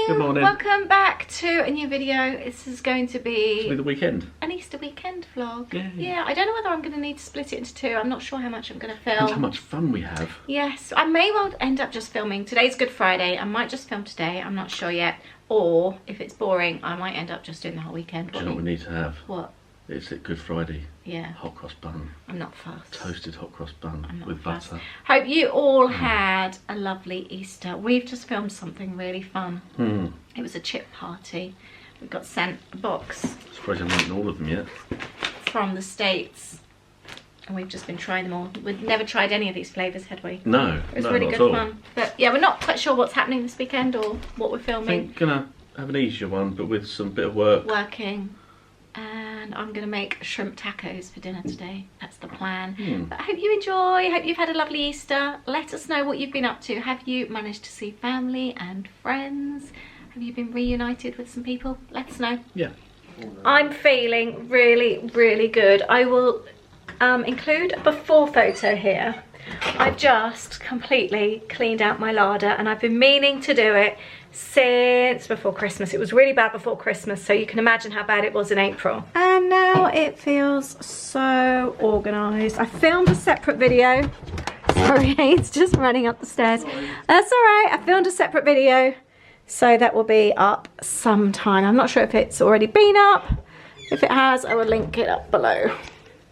Good morning. Welcome back to a new video. This is going to be the weekend. An Easter weekend vlog. Yeah. Yeah, I don't know whether I'm going to need to split it into two. I'm not sure how much I'm going to film. Depends how much fun we have. Yes, I may well end up just filming. Today's Good Friday. I might just film today. I'm not sure yet. Or if it's boring, I might end up just doing the whole weekend. Do you know what we need to have? What? It's a Good Friday. Yeah. Hot cross bun. I'm not fussed. Toasted hot cross bun with fussed. butter. Hope you all had a lovely Easter. We've just filmed something really fun. It was a chip party. We got sent a box. Surprised I haven't eaten all of them yet. From the States. And we've just been trying them all. We've never tried any of these flavours, had we? No, it was no, really not good at all. fun. But yeah, we're not quite sure what's happening this weekend or what we're I filming. think gonna have an easier one, but with some bit of work. Working. And I'm going to make shrimp tacos for dinner today. That's the plan. But I hope you enjoy. Hope you've had a lovely Easter. Let us know what you've been up to. Have you managed to see family and friends? Have you been reunited with some people? Let us know. Yeah. I'm feeling really, really good. I will include a before photo here. I've just completely cleaned out my larder and I've been meaning to do it since before Christmas. It was really bad before Christmas, so you can imagine how bad it was in April. And now it feels so organised. I filmed a separate video. Sorry, it's just running up the stairs. That's all right. I filmed a separate video, so that will be up sometime. I'm not sure if it's already been up. If it has, I will link it up below.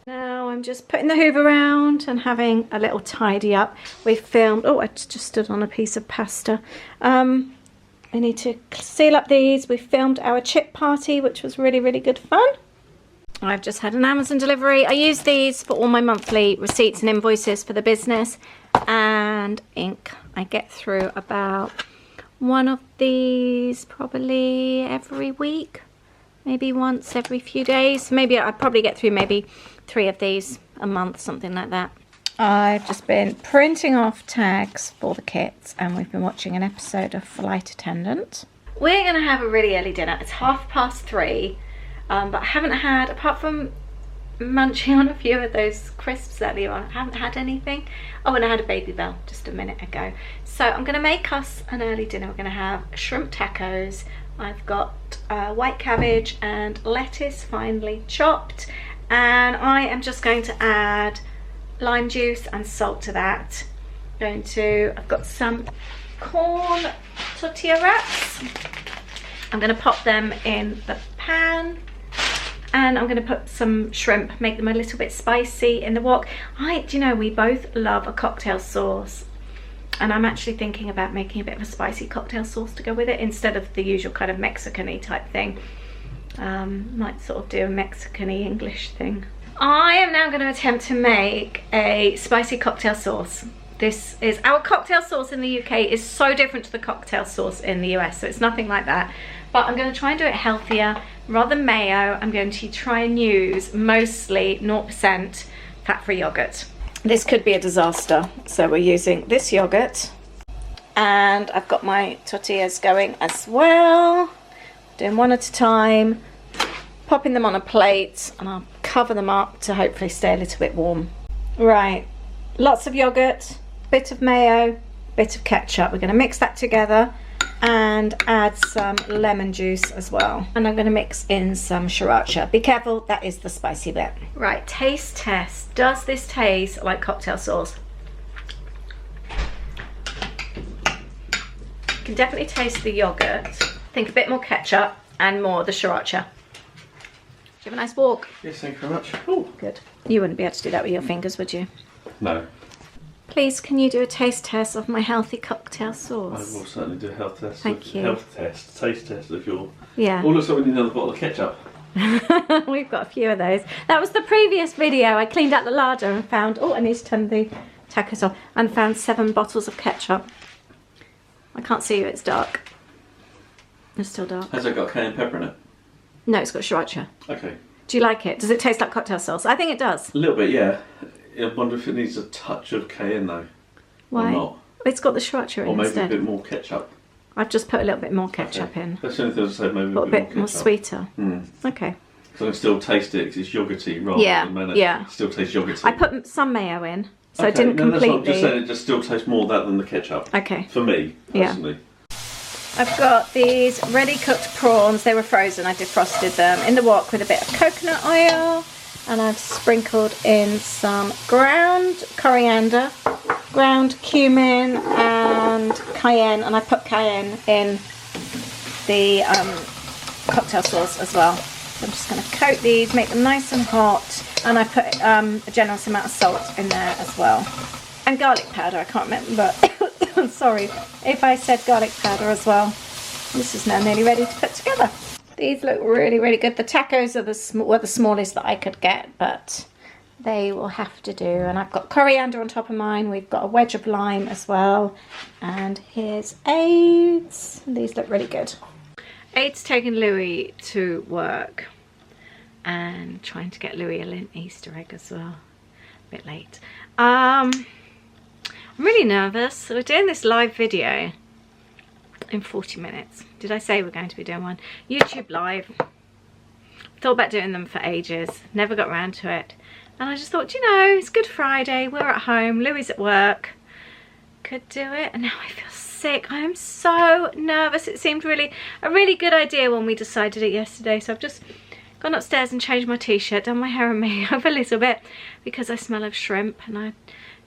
Now I'm just putting the hoover around and having a little tidy up. We filmed, oh, I just stood on a piece of pasta. I need to seal up these. We filmed our chip party, which was really, really good fun. I've just had an Amazon delivery. I use these for all my monthly receipts and invoices for the business. And ink. I get through about one of these probably every week. Maybe once every few days. Maybe I'd probably get through maybe 3 of these a month, something like that. I've just been printing off tags for the kits and we've been watching an episode of Flight Attendant. We're going to have a really early dinner. It's 3:30, but I haven't had, apart from munching on a few of those crisps earlier on, I haven't had anything. Oh, and I had a Baby Bell just a minute ago. So I'm going to make us an early dinner. We're going to have shrimp tacos. I've got white cabbage and lettuce finely chopped, and I am just going to add lime juice and salt to that. I've got some corn tortilla wraps. I'm going to pop them in the pan, and I'm going to put some shrimp, make them a little bit spicy in the wok. Do you know, we both love a cocktail sauce. And I'm actually thinking about making a bit of a spicy cocktail sauce to go with it instead of the usual kind of Mexican-y type thing. Might sort of do a Mexican-y English thing. I am now going to attempt to make a spicy cocktail sauce. This is, our cocktail sauce in the UK is so different to the cocktail sauce in the US, so it's nothing like that. But I'm going to try and do it healthier. Rather than mayo, I'm going to try and use mostly 0% fat-free yogurt. This could be a disaster, so we're using this yogurt, and I've got my tortillas going as well, doing one at a time, popping them on a plate, and I'll cover them up to hopefully stay a little bit warm. Right, lots of yogurt, bit of mayo, bit of ketchup. We're going to mix that together and add some lemon juice as well. And I'm going to mix in some sriracha. Be careful, that is the spicy bit. Right, taste test. Does this taste like cocktail sauce? You can definitely taste the yogurt. I think a bit more ketchup and more the sriracha. Do you have a nice walk? Yes, thank you very much. Ooh. Good. You wouldn't be able to do that with your fingers, would you? No. Please, can you do a taste test of my healthy cocktail sauce? I will certainly do a health test. Thank you. Health test, taste test of your... Yeah. Oh, looks like we need another bottle of ketchup. We've got a few of those. That was the previous video. I cleaned out the larder and found, oh, I need to turn the tacos off, and found 7 bottles of ketchup. I can't see you, it's dark. It's still dark. Has it got cayenne pepper in it? No, it's got sriracha. Okay. Do you like it? Does it taste like cocktail sauce? I think it does. A little bit, yeah. I wonder if it needs a touch of cayenne though. Why? Or not. It's got the sriracha in Or maybe instead. a bit more ketchup. I've just put a little bit more ketchup in. That's the only thing I say, maybe A a bit bit more sweeter. Okay. So I can still taste it because it's yogurty rather than mayonnaise. Yeah. It still tastes yogurty. I put some mayo in, so okay, it didn't no, completely... I'm just saying it just still tastes more of that than the ketchup. Okay. For me, personally. I've got these ready cooked prawns. They were frozen. I defrosted them in the wok with a bit of coconut oil, and I've sprinkled in some ground coriander, ground cumin and cayenne, and I put cayenne in the cocktail sauce as well. So I'm just going to coat these, make them nice and hot, and I put a generous amount of salt in there as well. And garlic powder, I can't remember. I'm sorry if I said garlic powder as well. This is now nearly ready to put together. These look really, really good. The tacos are the smallest that I could get, but they will have to do. And I've got coriander on top of mine. We've got a wedge of lime as well. And here's Aids. These look really good. Aids taking Louis to work and trying to get Louis an Easter egg as well. A bit late. I'm really nervous. So we're doing this live video in 40 minutes. Did I say we're going to be doing one? YouTube live. Thought about doing them for ages. Never got around to it. And I just thought, you know, it's Good Friday. We're at home. Louis at work. Could do it. And now I feel sick. I am so nervous. It seemed a really good idea when we decided it yesterday. So I've just gone upstairs and changed my t-shirt, done my hair and makeup a little bit because I smell of shrimp and I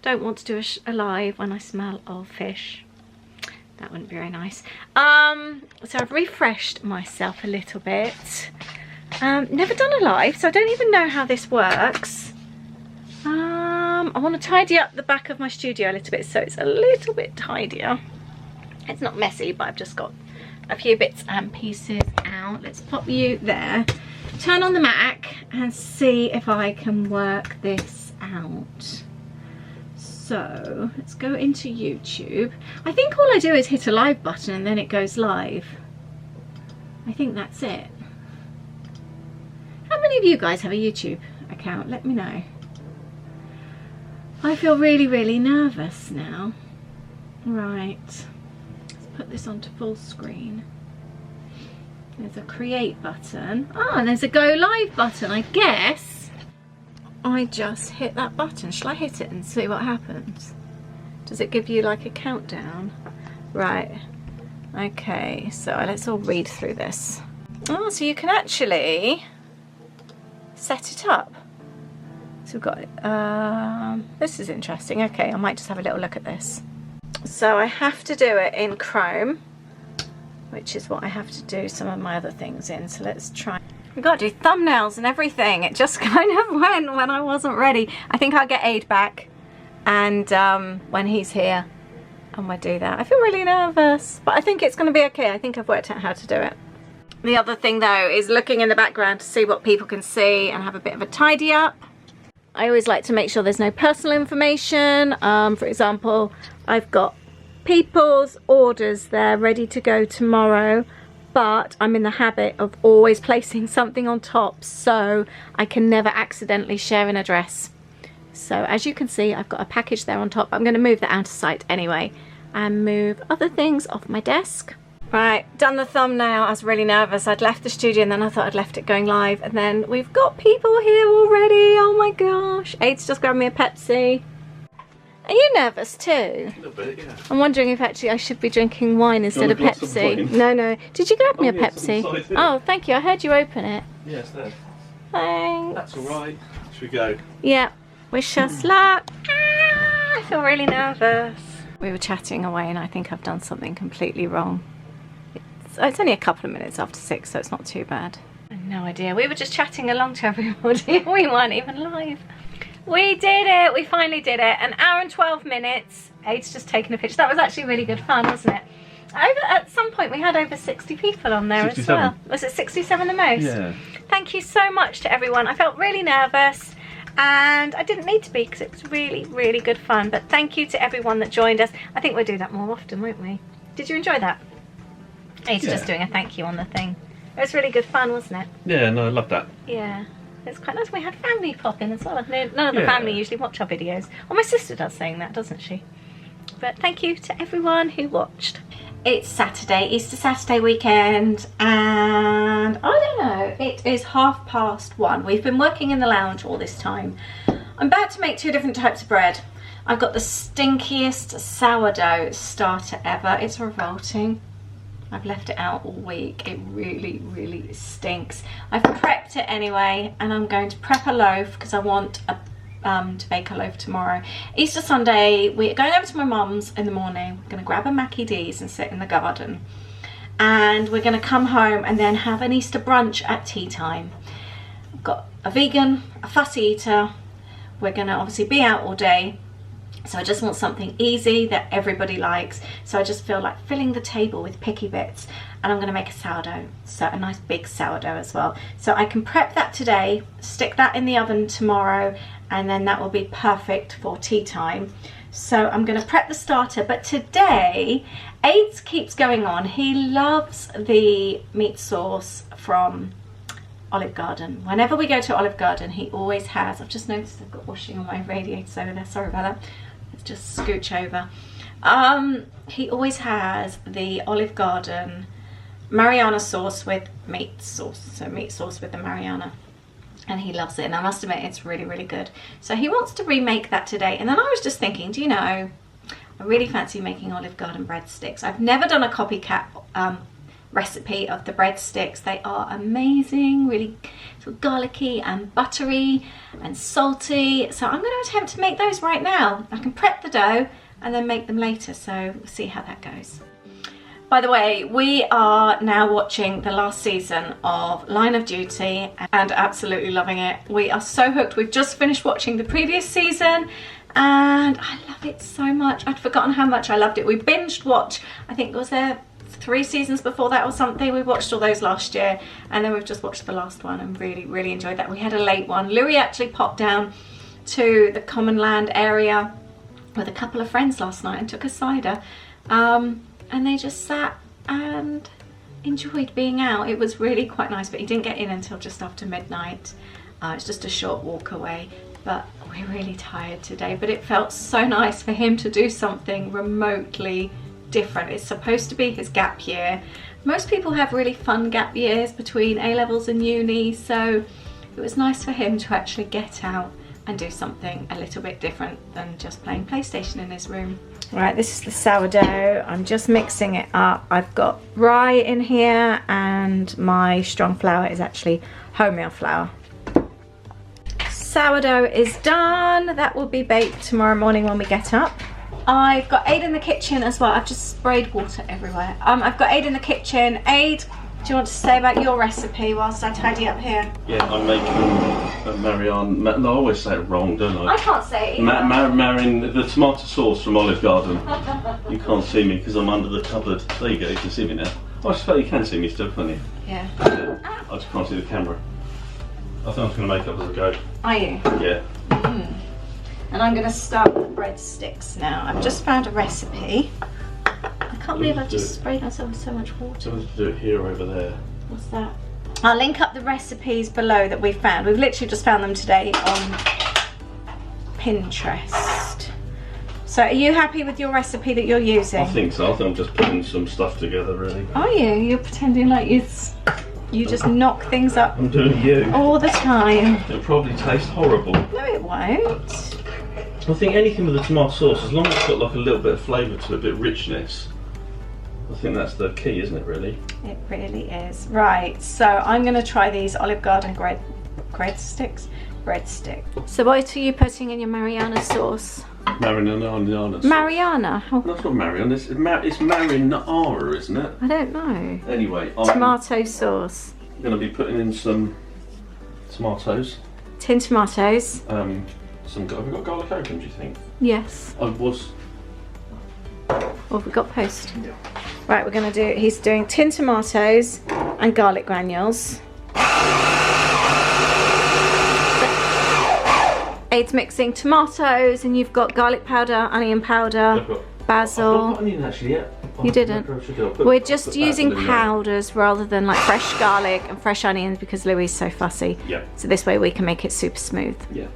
don't want to do a live when I smell of fish. That wouldn't be very nice. So I've refreshed myself a little bit. Never done a live, so I don't even know how this works. I want to tidy up the back of my studio a little bit so it's a little bit tidier. It's not messy, but I've just got a few bits and pieces out. Let's pop you there. Turn on the Mac and see if I can work this out. So let's go into YouTube. I think all I do is hit a live button and then it goes live. I think that's it. How many of you guys have a YouTube account? Let me know. I feel really, really nervous now. Right, let's put this onto full screen. There's a create button. Ah, and there's a go live button. I guess I just hit that button. Shall I hit it and see what happens? Does it give you like a countdown? Right. Okay, so let's all read through this. Oh, so you can actually set it up. So we've got this is interesting. Okay, I might just have a little look at this. So I have to do it in Chrome, which is what I have to do some of my other things in. So let's try. We've got to do thumbnails and everything. It just kind of went when I wasn't ready. I think I'll get Aid back and when he's here and we'll do that. I feel really nervous, but I think it's going to be okay. I think I've worked out how to do it. The other thing though is looking in the background to see what people can see and have a bit of a tidy up. I always like to make sure there's no personal information. For example, I've got people's orders there ready to go tomorrow, but I'm in the habit of always placing something on top so I can never accidentally share an address. So as you can see, I've got a package there on top. I'm going to move that out of sight anyway and move other things off my desk. Right, done the thumbnail. I was really nervous. I'd left the studio and then I thought I'd left it going live, and then we've got people here already. Oh my gosh. Aid's just grabbed me a Pepsi. Are you nervous too? A little bit, yeah. I'm wondering if actually I should be drinking wine instead of Pepsi. No. Did you grab me a Pepsi? Oh, thank you. I heard you open it. Yes, there. Thanks. That's all right. Should we go? Yeah. Wish us luck. I feel really nervous. We were chatting away and I think I've done something completely wrong. It's only a couple of minutes after 6, so it's not too bad. I have no idea. We were just chatting along to everybody. We weren't even live. We did it. We finally did it. An hour and 12 minutes. Aid's just taken a picture. That was actually really good fun, wasn't it? At some point we had over 60 people on there 67. As well. Was it 67 the most? Yeah. Thank you so much to everyone. I felt really nervous and I didn't need to be because it was really, really good fun. But thank you to everyone that joined us. I think we'll do that more often, won't we? Did you enjoy that? Aid's just doing a thank you on the thing. It was really good fun, wasn't it? Yeah, no, I love that. Yeah. It's quite nice. We had family pop in as well. None of the family usually watch our videos. Well, my sister does saying that, doesn't she? But thank you to everyone who watched. It's Saturday, Easter Saturday weekend, and I don't know, it is 1:30. We've been working in the lounge all this time. I'm about to make 2 different types of bread. I've got the stinkiest sourdough starter ever. It's revolting. I've left it out all week. It really, really stinks. I've prepped it anyway, and I'm going to prep a loaf because I want to bake a loaf tomorrow. Easter Sunday, we're going over to my mum's in the morning. We're going to grab a Mackie D's and sit in the garden. And we're going to come home and then have an Easter brunch at tea time. I've got a vegan, a fussy eater. We're going to obviously be out all day. So I just want something easy that everybody likes. So I just feel like filling the table with picky bits. And I'm going to make a sourdough. So a nice big sourdough as well. So I can prep that today, stick that in the oven tomorrow, and then that will be perfect for tea time. So I'm going to prep the starter. But today, Aids keeps going on. He loves the meat sauce from Olive Garden. Whenever we go to Olive Garden, he always has. I've just noticed I've got washing on my radiator over there. Sorry about that. Let's just scooch over. He always has the Olive Garden Mariana sauce with meat sauce. So meat sauce with the Mariana. And he loves it. And I must admit, it's really, really good. So he wants to remake that today. And then I was just thinking, do you know, I really fancy making Olive Garden breadsticks. I've never done a copycat recipe of the breadsticks. They are amazing, really sort of garlicky and buttery and salty. So I'm going to attempt to make those right now. I can prep the dough and then make them later, so we'll see how that goes. By the way, we are now watching the last season of Line of Duty and absolutely loving it. We are so hooked. We've just finished watching the previous season and I love it so much. I'd forgotten how much I loved it. We binged watch, I think, was there 3 seasons before that or something? We watched all those last year and then we've just watched the last one and really, really enjoyed that. We had a late one. Louis actually popped down to the Common Land area with a couple of friends last night and took a cider. And they just sat and enjoyed being out. It was really quite nice, but he didn't get in until just after midnight. It's just a short walk away, but we're really tired today. But it felt so nice for him to do something remotely different. It's supposed to be his gap year. Most people have really fun gap years between A-levels and uni, so it was nice for him to actually get out and do something a little bit different than just playing PlayStation in his room. Right, this is the sourdough. I'm just mixing it up. I've got rye in here and my strong flour is actually wholemeal flour. Sourdough is done. That will be baked tomorrow morning when we get up. I've got Aid in the kitchen as well. I've just sprayed water everywhere. I've got Aid in the kitchen. Aid, do you want to say about your recipe whilst I tidy up here? Yeah, I'm making a Marianne. No, I always say it wrong, don't I? I can't say it either. Marianne, the tomato sauce from Olive Garden. You can't see me because I'm under the cupboard. There you go, you can see me now. Oh, I suppose you can see me still, can't you? Yeah. I just can't see the camera. I think I'm just going to make up as I go. Are you? Yeah. And I'm going to start with the breadsticks now. I've just found a recipe. I can't believe I've just sprayed myself with so much water. I'm going to do it here or over there. What's that? I'll link up the recipes below that we've found. We've literally just found them today on Pinterest. So are you happy with your recipe that you're using? I think so. I think I'm just putting some stuff together, really. Are you? You're pretending like you just knock things up. I'm doing you. All the time. It'll probably taste horrible. No, it won't. I think anything with the tomato sauce, as long as it's got like a little bit of flavour to it, a bit of richness, I think that's the key, isn't it, really? It really is. Right, so I'm going to try these Olive Garden breadsticks. So what are you putting in your Mariana sauce? Mariana. Mariana? Oh. No, it's not Mariana, it's marinara, isn't it? I don't know. Anyway, tomato sauce. I'm going to be putting in some tomatoes. Tin tomatoes. Have we got garlic open, do you think? Yes. Or we got post. Yeah. Right, we're going to do, he's doing tin tomatoes and garlic granules. Aid's mixing tomatoes and you've got garlic powder, onion powder, basil. I've not got onion actually yet. You didn't? We're just using powders rather than like fresh garlic and fresh onions because Louis is so fussy. Yeah. So this way we can make it super smooth. Yeah.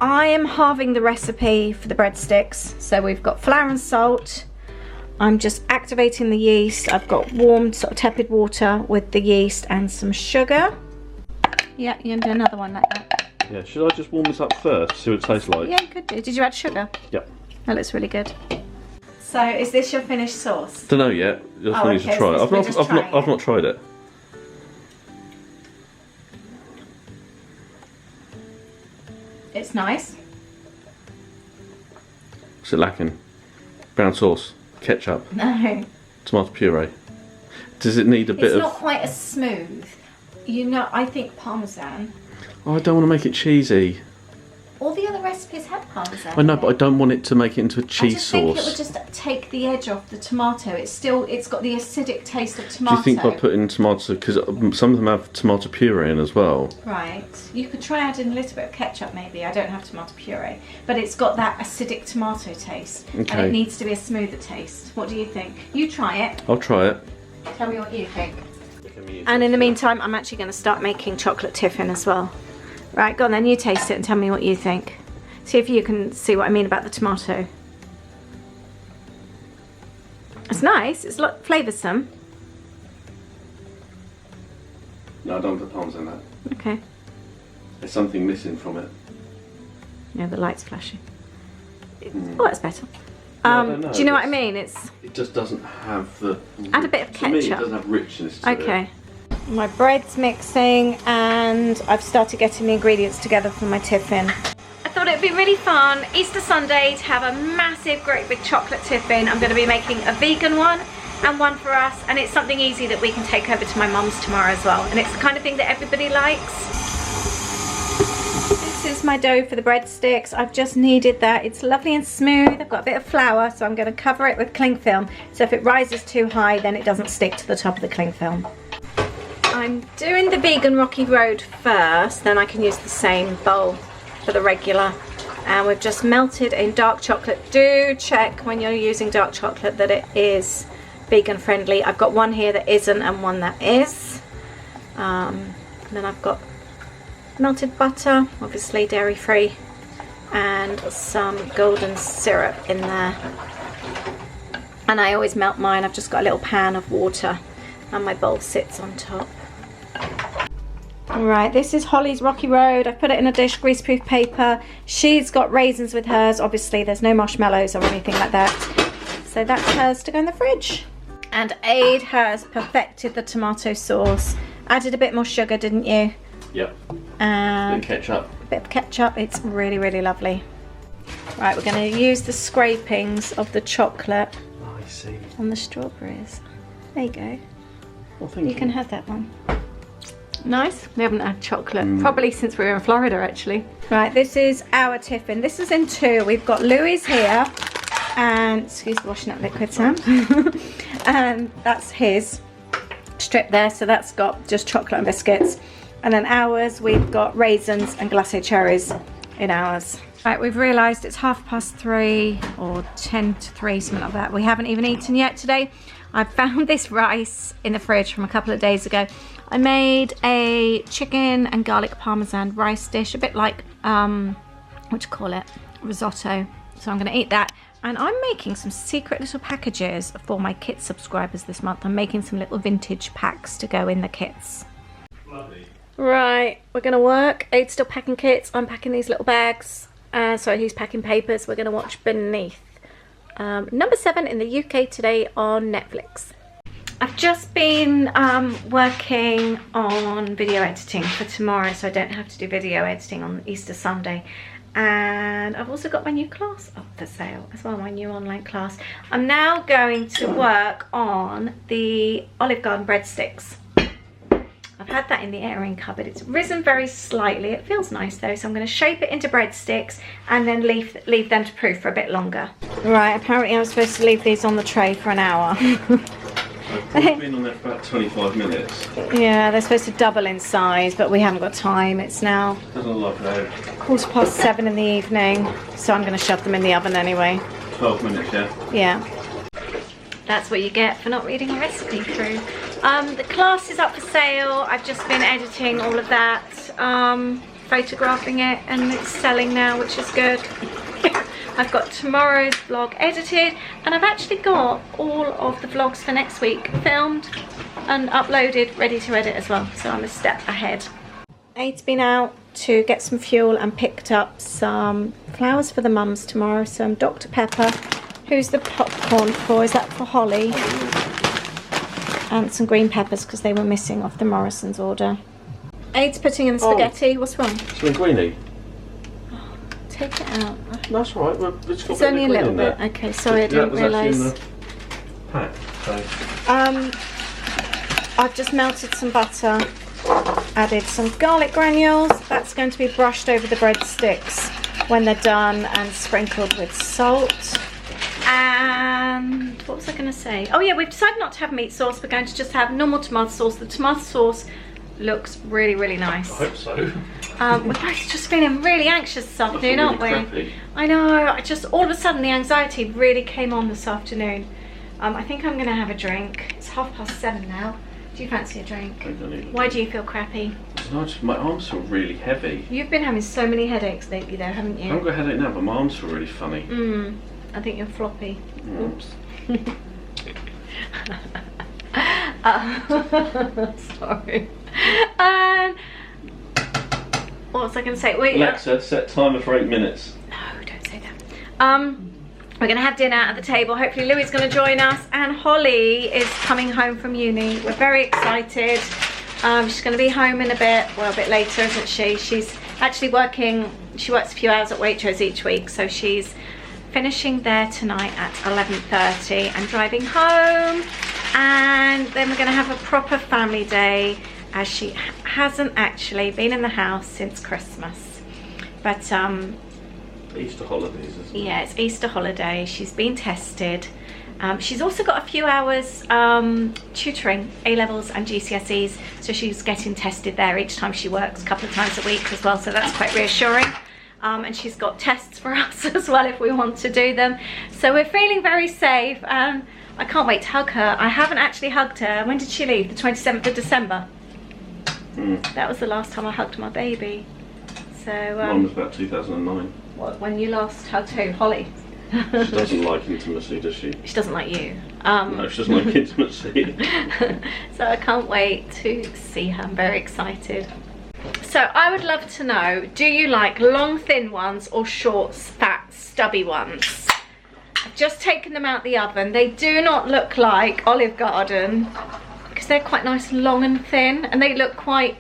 I am halving the recipe for the breadsticks. So we've got flour and salt. I'm just activating the yeast. I've got warm, sort of tepid water with the yeast and some sugar. Yeah, you can do another one like that. Yeah, should I just warm this up first, see what it tastes like? Yeah, you could do. Did you add sugar? Yep. That looks really good. So is this your finished sauce? Don't know yet. Just Oh, want you okay, to try so it. I've not tried it. It's nice. What's it lacking? Brown sauce, ketchup, No. tomato puree. Does it need a bit of... It's not quite as smooth. You know, I think Parmesan. Oh, I don't want to make it cheesy. All the other recipes had Parmesan. I know, but I don't want it to make it into a cheese sauce. I just think it would just take the edge off the tomato. It's got the acidic taste of tomato. Do you think by putting tomato, because some of them have tomato puree in as well. Right. You could try adding a little bit of ketchup maybe. I don't have tomato puree. But it's got that acidic tomato taste. Okay. And it needs to be a smoother taste. What do you think? You try it. I'll try it. Tell me what you think. And in the meantime, I'm actually going to start making chocolate tiffin as well. Right, go on then, you taste it and tell me what you think. See if you can see what I mean about the tomato. It's nice, it's flavoursome. No, I don't put Parmesan in that. Okay. There's something missing from it. Yeah, the light's flashing. Oh, that's better. No, I don't know. Do you know what I mean? It just doesn't have the... Add a bit of ketchup. To me, it doesn't have richness to it. Okay. My bread's mixing and I've started getting the ingredients together for my tiffin. I thought it'd be really fun Easter Sunday to have a massive, great big chocolate tiffin. I'm going to be making a vegan one and one for us, and it's something easy that we can take over to my mum's tomorrow as well. And it's the kind of thing that everybody likes. This is my dough for the breadsticks. I've just kneaded that. It's lovely and smooth. I've got a bit of flour, so I'm going to cover it with cling film. So if it rises too high, then it doesn't stick to the top of the cling film. I'm doing the vegan rocky road first, then I can use the same bowl for the regular. And we've just melted in dark chocolate. Do check when you're using dark chocolate that it is vegan friendly. I've got one here that isn't and one that is. And then I've got melted butter, obviously dairy free, and some golden syrup in there. And I always melt mine. I've just got a little pan of water and my bowl sits on top. Right, this is Holly's Rocky Road. I've put it in a dish, greaseproof paper. She's got raisins with hers. Obviously there's no marshmallows or anything like that. So that's hers to go in the fridge. And Aid has perfected the tomato sauce. Added a bit more sugar, didn't you? Yep. And ketchup. a bit of ketchup. It's really, really lovely. Right, we're going to use the scrapings of the chocolate I see. on the strawberries. There you go. Well, thank you. You can have that one. Nice. We haven't had chocolate probably since we were in Florida, actually. Right, this is our tiffin. This is in two. We've got Louis here, and excuse the washing up liquid, Sam. And that's his strip there. So that's got just chocolate and biscuits. And then ours, we've got raisins and glacé cherries in ours. Right, we've realised it's 3:30 or 10 to 3, something like that. We haven't even eaten yet today. I found this rice in the fridge from a couple of days ago. I made a chicken and garlic parmesan rice dish, a bit like, what do you call it? Risotto. So I'm going to eat that. And I'm making some secret little packages for my kit subscribers this month. I'm making some little vintage packs to go in the kits. Lovely. Right, we're going to work. Aid's still packing kits. I'm packing these little bags. Sorry, he's packing papers. We're going to watch Beneath. Number 7 in the UK today on Netflix. I've just been working on video editing for tomorrow, so I don't have to do video editing on Easter Sunday. And I've also got my new class up for sale as well, my new online class. I'm now going to work on the Olive Garden breadsticks. I've had that in the airing cupboard. It's risen very slightly. It feels nice though, so I'm going to shape it into breadsticks and then leave them to proof for a bit longer. Right, apparently I'm supposed to leave these on the tray for an hour. I've been on there for about 25 minutes. Yeah, they're supposed to double in size, but we haven't got time. It's now Doesn't look like 7:15 in the evening, so I'm going to shove them in the oven anyway. 12 minutes, yeah? Yeah. That's what you get for not reading a recipe through. The class is up for sale. I've just been editing all of that, photographing it, and it's selling now, which is good. I've got tomorrow's vlog edited, and I've actually got all of the vlogs for next week filmed and uploaded, ready to edit as well, so I'm a step ahead. Aid's been out to get some fuel and picked up some flowers for the mums tomorrow, some Dr. Pepper, Who's the popcorn for? Is that for Holly? And some green peppers because they were missing off the Morrison's order. Aid's putting in the spaghetti. What's wrong? It's linguine. Oh, take it out. That's right. It's only a little bit. Okay, sorry, I didn't realise. Pack, so. I've just melted some butter, added some garlic granules. That's going to be brushed over the breadsticks when they're done and sprinkled with salt. And what was I going to say? Oh yeah, we've decided not to have meat sauce. We're going to just have normal tomato sauce. The tomato sauce looks really, really nice. I hope so. We're both just feeling really anxious this afternoon, aren't we? Crappy. I know. I just all of a sudden the anxiety really came on this afternoon. I think I'm going to have a drink. It's 7:30 now. Do you fancy a drink? I don't need Why do you feel crappy? No, my arms feel really heavy. You've been having so many headaches lately though, haven't you? I haven't got a headache now, but my arms feel really funny. I think you're floppy. Oops. Sorry. What was I going to say? Wait, Alexa, set timer for 8 minutes. No, don't say that. We're going to have dinner at the table. Hopefully Louie's going to join us, and Holly is coming home from uni. We're very excited. She's going to be home in a bit, well, a bit later, isn't she? She's actually working, she works a few hours at Waitrose each week, so she's finishing there tonight at 11:30 and driving home. And then we're going to have a proper family day, as she hasn't actually been in the house since Christmas. But Easter holidays, isn't it? yeah, it's Easter holiday. She's been tested. She's also got a few hours tutoring A-levels and GCSEs, so she's getting tested there each time she works, a couple of times a week as well, so that's quite reassuring. And she's got tests for us as well if we want to do them. So we're feeling very safe, and I can't wait to hug her. I haven't actually hugged her. When did she leave? The 27th of December. That was the last time I hugged my baby. So Mine was about 2009. what, when you last hugged who? Holly? She doesn't like intimacy, does she? She doesn't like you. No, she doesn't like intimacy. So I can't wait to see her. I'm very excited. So I would love to know, do you like long thin ones or short fat stubby ones? I've just taken them out the oven. They do not look like Olive Garden because they're quite nice and long and thin, and they look quite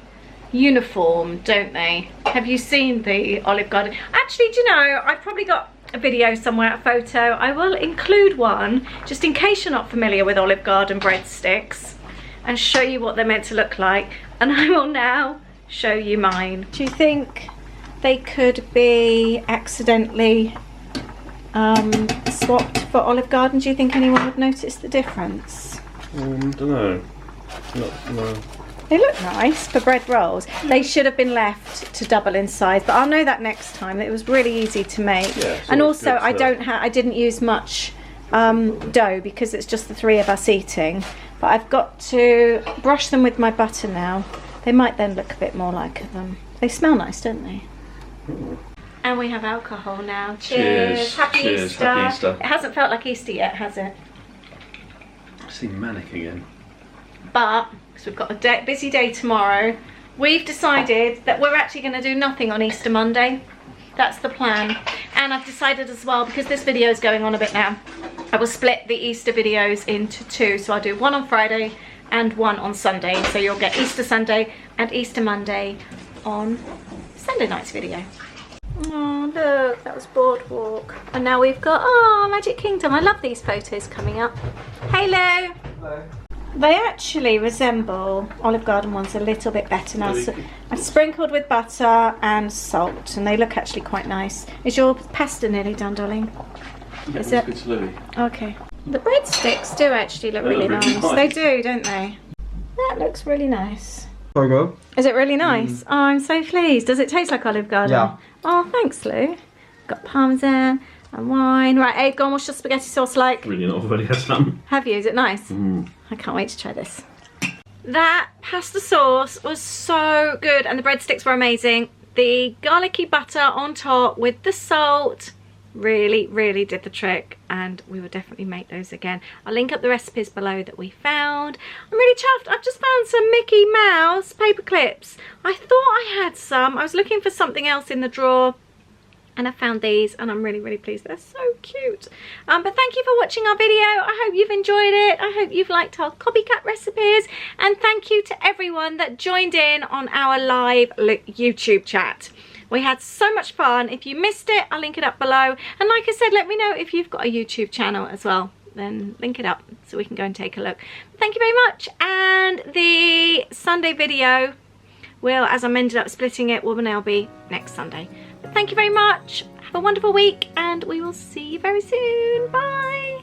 uniform, don't they? Have you seen the Olive Garden? Actually, do you know, I've probably got a video somewhere, a photo. I will include one just in case you're not familiar with Olive Garden breadsticks, and show you what they're meant to look like. And I will now show you mine. Do you think they could be accidentally swapped for Olive Garden? Do you think anyone would notice the difference? Don't know. No. They look nice for bread rolls. They should have been left to double in size, but I'll know that next time. It was really easy to make. Yeah, and also I didn't use much dough because it's just the three of us eating. But I've got to brush them with my butter now. They might then look a bit more like them. They smell nice, don't they? And we have alcohol now. Cheers. Happy Cheers. Easter. Happy Easter. It hasn't felt like Easter yet, has it? I seem manic again. But, because we've got a busy day tomorrow, we've decided that we're actually going to do nothing on Easter Monday. That's the plan. And I've decided as well, because this video is going on a bit now, I will split the Easter videos into two. So I'll do one on Friday and one on Sunday. So you'll get Easter Sunday and Easter Monday on Sunday night's video. Oh look, that was Boardwalk. And now we've got, oh, Magic Kingdom. I love these photos coming up. Hey Lou. Hello. They actually resemble Olive Garden ones a little bit better now. So I've sprinkled with butter and salt, and they look actually quite nice. Is your pasta nearly done, darling? Yeah, Is it? Good to Louis. Okay. The breadsticks do actually look really nice. They do, don't they? That looks really nice. There we go. Is it really nice? Oh, I'm so pleased. Does it taste like Olive Garden? Yeah. Oh, thanks, Lou. Got parmesan and wine. Right, Abe, go on. What's your spaghetti sauce like? Really not. I've already had some. Have you? Is it nice? I can't wait to try this. That pasta sauce was so good, and the breadsticks were amazing. The garlicky butter on top with the salt really, really did the trick, and we will definitely make those again. I'll link up the recipes below that we found. I'm really chuffed. I've just found some Mickey Mouse paper clips. I thought I had some. I was looking for something else in the drawer, and I found these and I'm really pleased. They're so cute. But thank you for watching our video. I hope you've enjoyed it. I hope you've liked our copycat recipes, and thank you to everyone that joined in on our live YouTube chat. We had so much fun. If you missed it, I'll link it up below, and like I said, let me know if you've got a YouTube channel as well, then link it up so we can go and take a look. Thank you very much, and the Sunday video will, as I'm ended up splitting it, will now be next Sunday. But thank you very much. Have a wonderful week, and we will see you very soon. Bye.